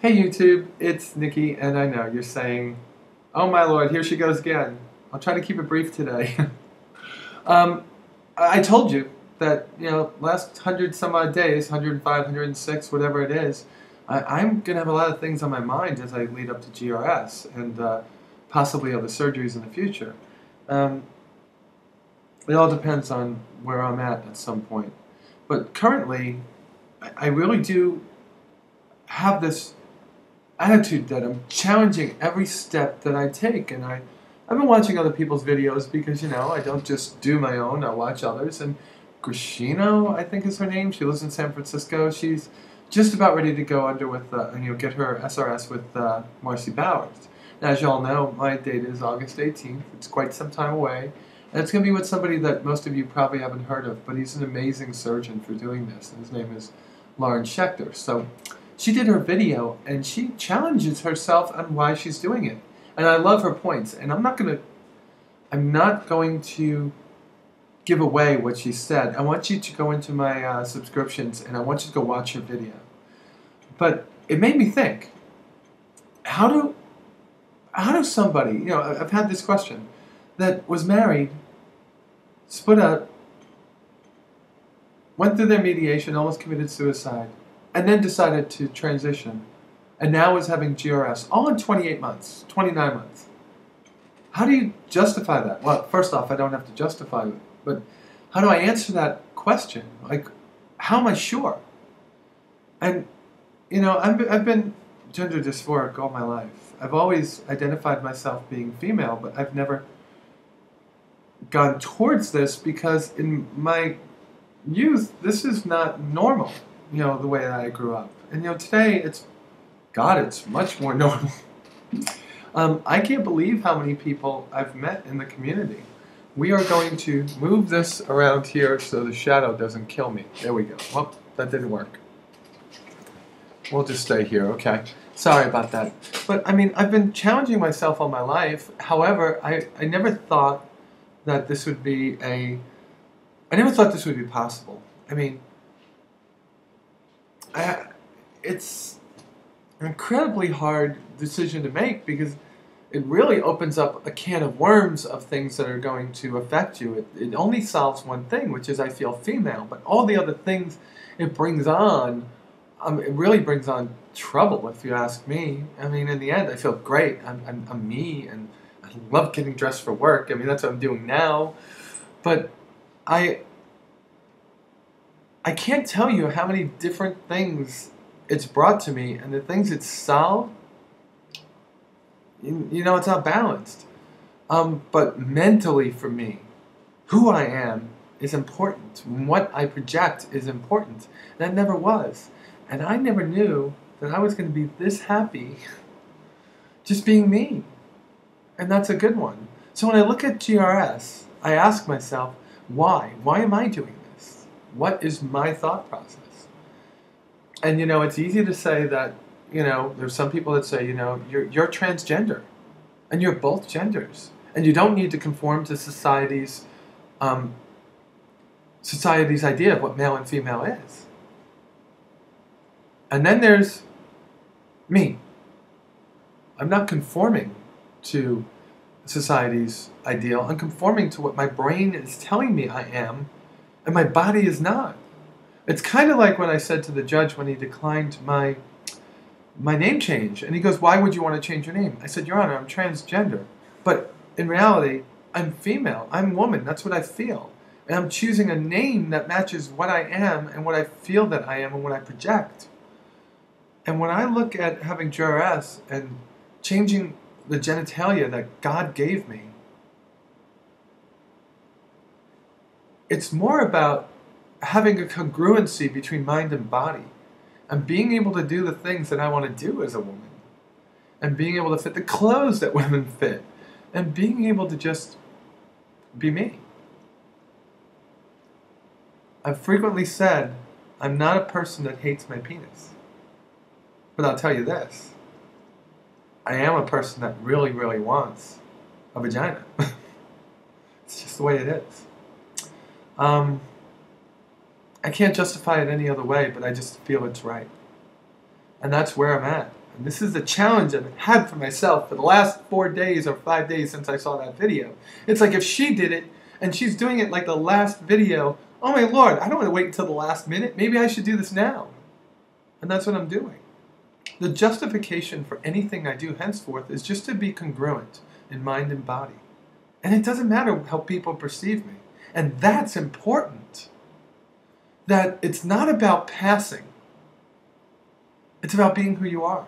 Hey YouTube, it's Nikki, and I know you're saying, "Oh my Lord, here she goes again." I'll try to keep it brief today. um, I told you that last 100 some odd days, 105, 106, whatever it is, I'm gonna have a lot of things on my mind as I lead up to GRS and possibly other surgeries in the future. Um, it all depends on where I'm at some point, but currently, I really do have this attitude that I'm challenging every step that I take, and I've been watching other people's videos because I don't just do my own. I watch others, and Grishino, I think is her name. She lives in San Francisco. She's just about ready to go under with get her SRS with Marcy Bowers. Now, as you all know, my date is August 18th. It's quite some time away, and it's going to be with somebody that most of you probably haven't heard of, but he's an amazing surgeon for doing this, and his name is Lawrence Schechter. So she did her video, and she challenges herself on why she's doing it. And I love her points. And I'm not going to give away what she said. I want you to go into my subscriptions, and I want you to go watch her video. But it made me think, how do somebody, I've had this question, that was married, split up, went through their mediation, almost committed suicide, and then decided to transition, and now is having GRS, all in 28 months, 29 months. How do you justify that? Well, first off, I don't have to justify it, but how do I answer that question? Like, how am I sure? And, I've been gender dysphoric all my life. I've always identified myself being female, but I've never gone towards this because in my youth, this is not normal. The way that I grew up. And, today it's much more normal. I can't believe how many people I've met in the community. We are going to move this around here so the shadow doesn't kill me. There we go. Well, that didn't work. We'll just stay here, okay? Sorry about that. But, I've been challenging myself all my life. However, I never thought that this would be possible. It's an incredibly hard decision to make because it really opens up a can of worms of things that are going to affect you. It only solves one thing, which is I feel female, but all the other things it brings on, it really brings on trouble, if you ask me. In the end, I feel great. I'm me, and I love getting dressed for work. That's what I'm doing now. But I can't tell you how many different things it's brought to me, and the things it's solved, it's not balanced. But mentally for me, who I am is important. What I project is important. That never was. And I never knew that I was going to be this happy just being me. And that's a good one. So when I look at GRS, I ask myself, why? Why am I doing this? What is my thought process? And it's easy to say that, there's some people that say, you're transgender, and you're both genders, and you don't need to conform to society's idea of what male and female is. And then there's me. I'm not conforming to society's ideal. I'm conforming to what my brain is telling me I am, and my body is not. It's kind of like when I said to the judge when he declined my name change, and he goes, "Why would you want to change your name?" I said, "Your Honor, I'm transgender. But in reality, I'm female. I'm woman. That's what I feel. And I'm choosing a name that matches what I am and what I feel that I am and what I project." And when I look at having GRS and changing the genitalia that God gave me, it's more about having a congruency between mind and body, and being able to do the things that I want to do as a woman, and being able to fit the clothes that women fit, and being able to just be me. I've frequently said I'm not a person that hates my penis, but I'll tell you this, I am a person that really, really wants a vagina. It's just the way it is. I can't justify it any other way, but I just feel it's right. And that's where I'm at. and this is the challenge I've had for myself for the last 4 days or 5 days since I saw that video. It's like if she did it, and she's doing it like the last video, oh my Lord, I don't want to wait until the last minute. Maybe I should do this now. And that's what I'm doing. The justification for anything I do henceforth is just to be congruent in mind and body. And it doesn't matter how people perceive me. And that's important. That it's not about passing. It's about being who you are.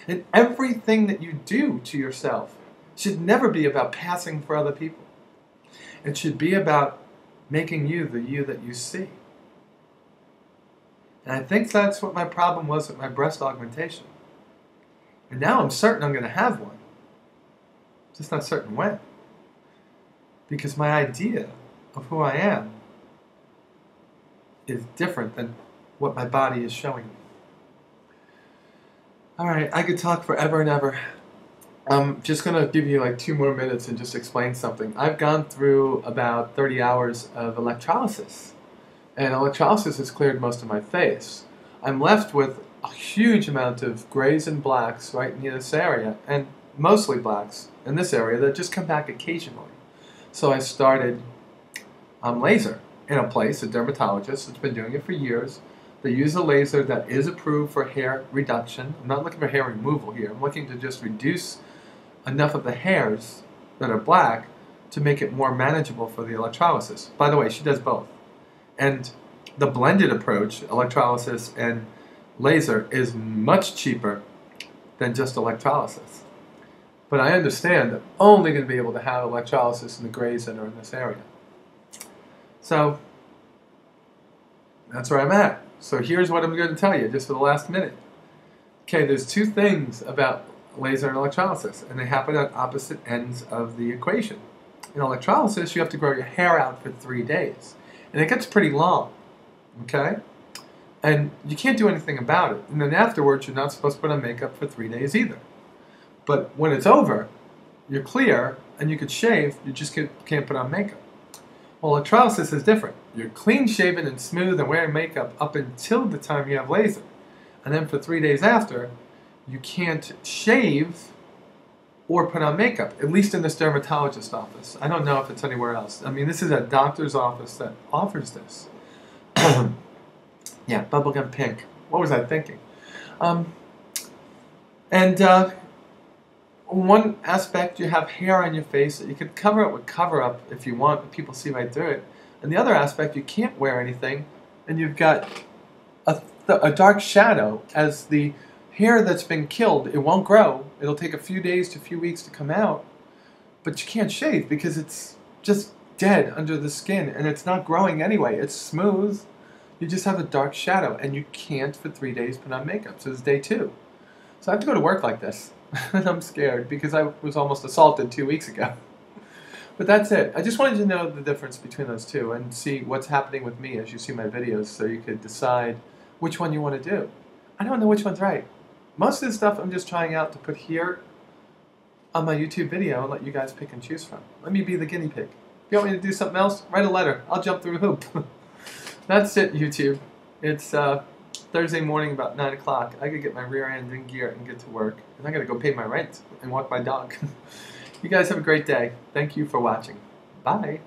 And everything that you do to yourself should never be about passing for other people. It should be about making you the you that you see. And I think that's what my problem was with my breast augmentation. And now I'm certain I'm going to have one. Just not certain when. Because my idea of who I am is different than what my body is showing me. Alright, I could talk forever and ever. I'm just going to give you like 2 more minutes and just explain something. I've gone through about 30 hours of electrolysis. And electrolysis has cleared most of my face. I'm left with a huge amount of grays and blacks right near this area, and mostly blacks in this area that just come back occasionally. So I started laser in a place, a dermatologist that's been doing it for years. They use a laser that is approved for hair reduction. I'm not looking for hair removal here. I'm looking to just reduce enough of the hairs that are black to make it more manageable for the electrolysis. By the way, she does both. And the blended approach, electrolysis and laser, is much cheaper than just electrolysis. But I understand that I'm only going to be able to have electrolysis in the grays that are in this area. So that's where I'm at. So here's what I'm going to tell you just for the last minute. Okay, there's 2 things about laser and electrolysis, and they happen at opposite ends of the equation. In electrolysis, you have to grow your hair out for 3 days. And it gets pretty long, okay? And you can't do anything about it. And then afterwards, you're not supposed to put on makeup for 3 days either. But when it's over, you're clear, and you could shave, you just can't put on makeup. Well, electrolysis is different. You're clean shaven and smooth and wearing makeup up until the time you have laser. And then for 3 days after, you can't shave or put on makeup, at least in this dermatologist office. I don't know if it's anywhere else. I mean, this is a doctor's office that offers this. Yeah, bubblegum pink. What was I thinking? One aspect, you have hair on your face that you could cover it with cover-up if you want, but people see right through it. And the other aspect, you can't wear anything, and you've got a dark shadow as the hair that's been killed. It won't grow. It'll take a few days to a few weeks to come out, but you can't shave because it's just dead under the skin, and it's not growing anyway. It's smooth. You just have a dark shadow, and you can't for 3 days put on makeup. So it's day 2. So I have to go to work like this. And I'm scared because I was almost assaulted 2 weeks ago. But that's it. I just wanted you to know the difference between those 2 and see what's happening with me as you see my videos so you could decide which one you want to do. I don't know which one's right. Most of this stuff I'm just trying out to put here on my YouTube video and let you guys pick and choose from. Let me be the guinea pig. If you want me to do something else, write a letter. I'll jump through a hoop. That's it, YouTube. It's Thursday morning about 9 o'clock. I could get my rear end in gear and get to work. And I gotta go pay my rent and walk my dog. You guys have a great day. Thank you for watching. Bye.